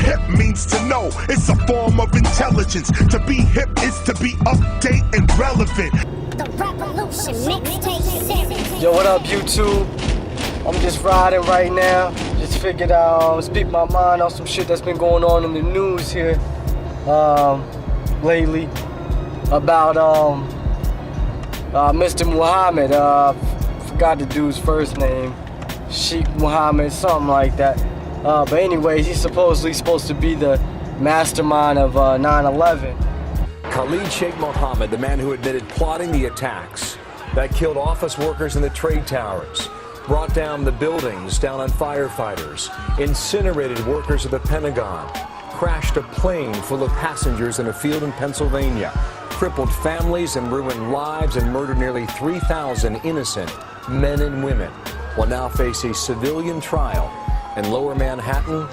hip means to know. It's a form of intelligence. To be hip is to be up-to-date and relevant. The revolution mixtape series. Yo, what up, YouTube? I'm just riding right now. Just figured out, speak my mind on some shit that's been going on in the news here lately about Mr. Mohammed. Forgot the dude's first name. Sheik Mohammed, something like that. But anyways, he's supposedly supposed to be the mastermind of 9/11. Khalid Sheik Mohammed, the man who admitted plotting the attacks that killed office workers in the trade towers, brought down the buildings down on firefighters, incinerated workers of the Pentagon, crashed a plane full of passengers in a field in Pennsylvania, crippled families and ruined lives, and murdered nearly 3,000 innocent men and women, will now face a civilian trial in Lower Manhattan,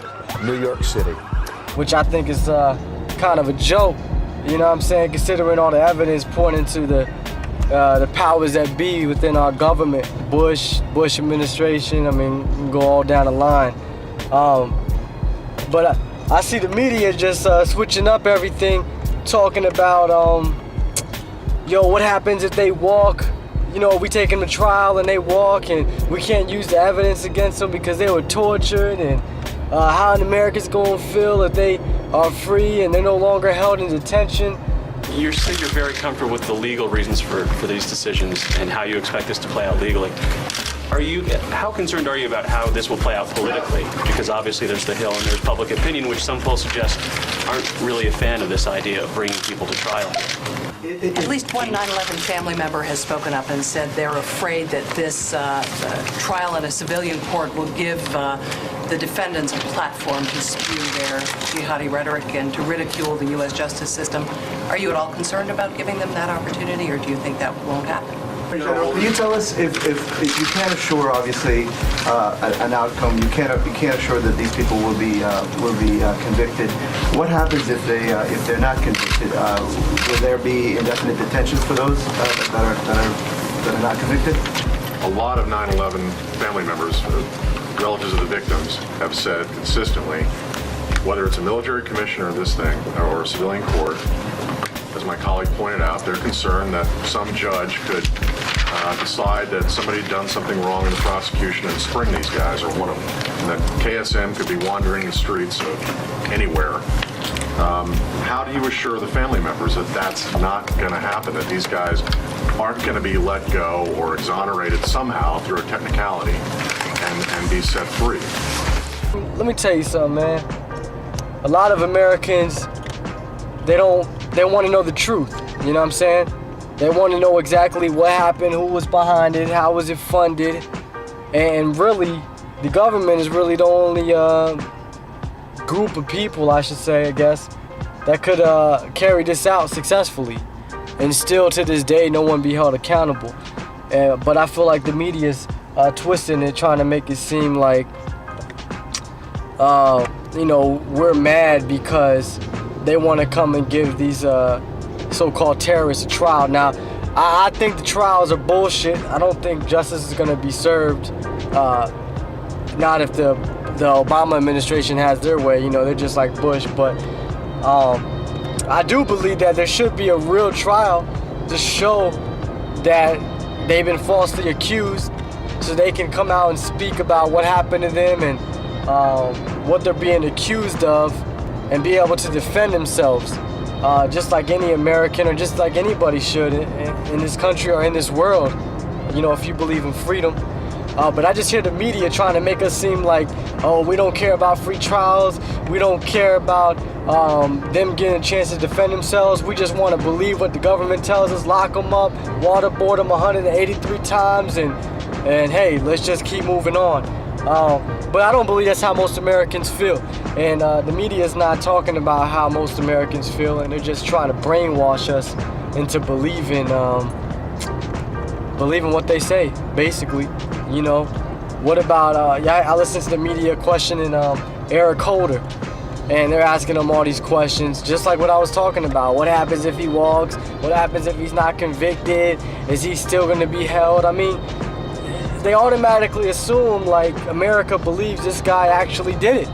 New York City. Which I think is kind of a joke, you know what I'm saying, considering all the evidence pointing to the powers that be within our government, Bush administration. I mean, you can go all down the line. But I see the media just switching up everything, talking about, yo, what happens if they walk? You know, we take them to trial and they walk and we can't use the evidence against them because they were tortured, and how an American's going to feel if they are free and they're no longer held in detention. You say you're very comfortable with the legal reasons for these decisions and how you expect this to play out legally. How concerned are you about how this will play out politically? Because obviously there's the Hill and there's public opinion, which some polls suggest aren't really a fan of this idea of bringing people to trial. At least one 9/11 family member has spoken up and said they're afraid that this trial in a civilian court will give the defendants a platform to spew their jihadi rhetoric and to ridicule the U.S. justice system. Are you at all concerned about giving them that opportunity, or do you think that won't happen? General, can you tell us if you can't assure, obviously, an outcome? You can't assure that these people will be convicted. What happens if they're not convicted? Will there be indefinite detentions for those that are not convicted? A lot of 9/11 family members, relatives of the victims, have said consistently, whether it's a military commission or this thing, or a civilian court, as my colleague pointed out, they're concerned that some judge could decide that somebody had done something wrong in the prosecution and spring these guys, or one of them, and that KSM could be wandering the streets of anywhere. How do you assure the family members that that's not going to happen, that these guys aren't going to be let go or exonerated somehow through a technicality and be set free? Let me tell you something, man. A lot of Americans, they want to know the truth, you know what I'm saying? They want to know exactly what happened, who was behind it, how was it funded, and really, the government is really the only group of people, I should say, I guess, that could carry this out successfully. And still to this day, no one be held accountable. But I feel like the media's twisting it, trying to make it seem like, you know, we're mad because they want to come and give these so-called terrorists a trial. Now, I think the trials are bullshit. I don't think justice is going to be served. Not if the Obama administration has their way. You know, they're just like Bush. But I do believe that there should be a real trial to show that they've been falsely accused, so they can come out and speak about what happened to them and what they're being accused of, and be able to defend themselves, just like any American or just like anybody should in this country or in this world, you know, if you believe in freedom. But I just hear the media trying to make us seem like, oh, we don't care about free trials, we don't care about them getting a chance to defend themselves, we just want to believe what the government tells us, lock them up, waterboard them 183 times, and hey, let's just keep moving on. But I don't believe that's how most Americans feel. And the media is not talking about how most Americans feel, and they're just trying to brainwash us into believing what they say, basically. You know, what about, I listened to the media questioning Eric Holder, and they're asking him all these questions, just like what I was talking about. What happens if he walks? What happens if he's not convicted? Is he still going to be held? I mean, they automatically assume like America believes this guy actually did it.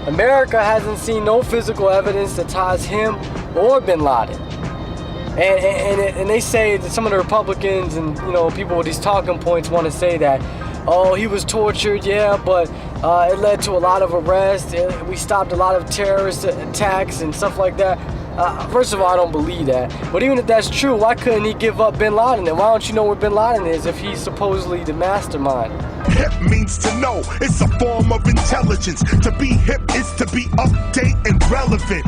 America hasn't seen no physical evidence that ties him or bin Laden. And they say that some of the Republicans and, you know, people with these talking points want to say that, oh, he was tortured, yeah, but it led to a lot of arrests. We stopped a lot of terrorist attacks and stuff like that. First of all, I don't believe that. But even if that's true, why couldn't he give up bin Laden? And why don't you know where bin Laden is if he's supposedly the mastermind? Hip means to know. It's a form of intelligence. To be hip is to be up-to-date and relevant.